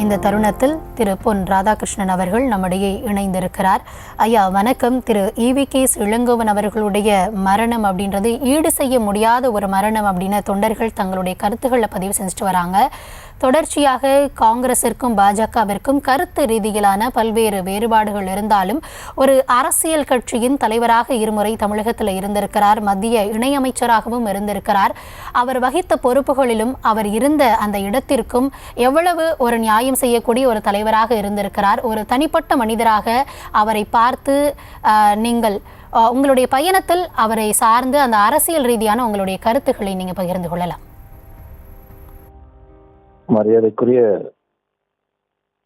இந்த தருணத்தில் திரு பொன் ராதாகிருஷ்ணன் அவர்கள் நம்மிடையே இணைந்திருக்கிறார். ஐயா வணக்கம். திரு EV.K. இளங்கோவன் அவர்களுடைய மரணம் அப்படின்றது ஈடு செய்ய முடியாத ஒரு மரணம் அப்படின்னு தொண்டர்கள் தங்களுடைய கருத்துக்களை பதிவு செஞ்சுட்டு வராங்க. தொடர்ச்சியாக காங்கிரசிற்கும் பாஜகவிற்கும் கருத்து ரீதியிலான பல்வேறு வேறுபாடுகள் இருந்தாலும் ஒரு அரசியல் கட்சியின் தலைவராக இருமுறை தமிழகத்தில் இருந்திருக்கிறார். மத்திய இணையமைச்சராகவும் இருந்திருக்கிறார். அவர் வகித்த பொறுப்புகளிலும் அவர் இருந்த அந்த இடத்திற்கும் எவ்வளவு ஒரு நியாயம் செய்யக்கூடிய ஒரு தலைவராக இருந்திருக்கிறார். ஒரு தனிப்பட்ட மனிதராக அவரை பார்த்து நீங்கள் உங்களுடைய பயணத்தில் அவரை சார்ந்து அந்த அரசியல் ரீதியான உங்களுடைய கருத்துக்களை நீங்கள் பகிர்ந்து கொள்ளலாம். மரியாதைக்குரிய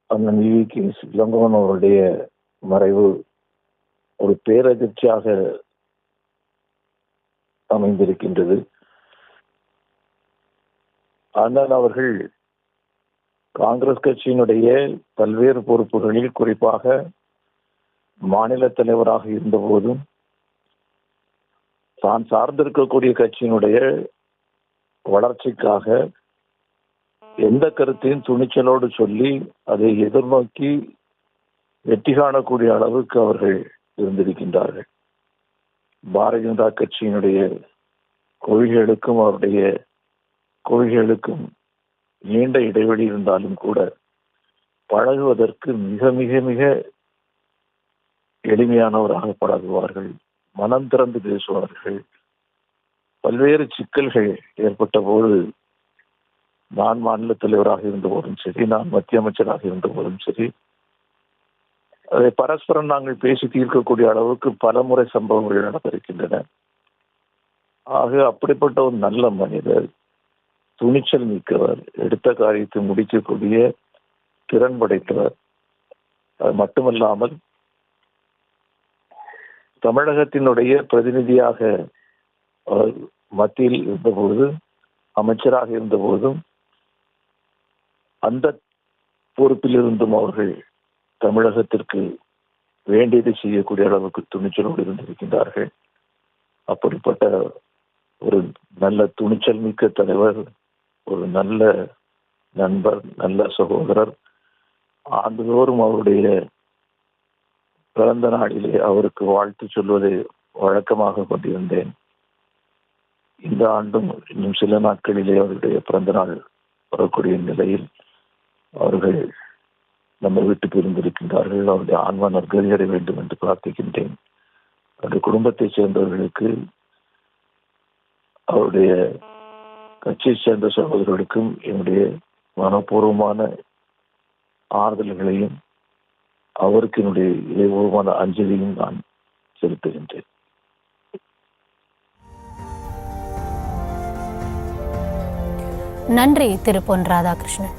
அண்ணன் EV.K. இளங்கோவன் அவருடைய மறைவு ஒரு பேரதிர்ச்சியாக அமைந்திருக்கின்றது. அண்ணன் அவர்கள் காங்கிரஸ் கட்சியினுடைய பல்வேறு பொறுப்புகளில் குறிப்பாக மாநில தலைவராக இருந்தபோதும் தான் சார்ந்திருக்கக்கூடிய கட்சியினுடைய வளர்ச்சிக்காக எந்த கருத்தையும் துணிச்சலோடு சொல்லி அதை எதிர்நோக்கி வெற்றி காணக்கூடிய அளவுக்கு அவர்கள் இருந்திருக்கின்றார்கள். பாரதிய ஜனதா கட்சியினுடைய கொள்கைகளுக்கும் அவருடைய கொள்கைகளுக்கும் நீண்ட இடைவெளி இருந்தாலும் கூட பழகுவதற்கு மிக மிக மிக எளிமையானவராக பழகுவார்கள், மனம் திறந்து பேசுவார்கள். பல்வேறு சிக்கல்கள் ஏற்பட்ட போது நான் மாநில தலைவராக இருந்த போதும் சரி, நான் மத்திய அமைச்சராக இருந்த போதும் சரி, அதை பரஸ்பரம் நாங்கள் பேசி தீர்க்கக்கூடிய அளவுக்கு பல முறை சம்பவங்கள் நடந்திருக்கின்றன. ஆக அப்படிப்பட்ட ஒரு நல்ல மனிதர், துணிச்சல் மிக்கவர், எடுத்த காரியத்தை முடிக்கக்கூடிய திறன் படைத்தவர். அது மட்டுமல்லாமல் தமிழகத்தினுடைய பிரதிநிதியாக மத்தியில் இருந்தபோது, அமைச்சராக இருந்தபோதும் அந்த பொறுப்பில் இருந்தும் அவர்கள் தமிழகத்திற்கு வேண்டியதை செய்யக்கூடிய அளவுக்கு துணிச்சலோடு இருந்திருக்கின்றார்கள். அப்படிப்பட்ட ஒரு நல்ல துணிச்சல் மிக்க தலைவர், ஒரு நல்ல நண்பர், நல்ல சகோதரர். ஆண்டுதோறும் அவருடைய பிறந்த நாளிலே அவருக்கு வாழ்த்து சொல்வதை வழக்கமாக கொண்டிருந்தேன். இந்த ஆண்டும் இன்னும் சில நாட்களிலே அவருடைய பிறந்த நாள் வரக்கூடிய நிலையில் அவர்கள் நம்ம வீட்டுக்கு இருந்திருக்கின்றார்கள். அவருடைய ஆன்மா நற்கதியடைய வேண்டும் என்று பிரார்த்திக்கின்றேன். அவருடைய குடும்பத்தைச் சேர்ந்தவர்களுக்கு, அவருடைய கட்சியை சேர்ந்த சகோதரர்களுக்கும் என்னுடைய மனப்பூர்வமான ஆறுதல்களையும் அவருக்கு என்னுடைய இதயபூர்வமான அஞ்சலியும் நான் செலுத்துகின்றேன். நன்றி திரு பொன் ராதாகிருஷ்ணன்.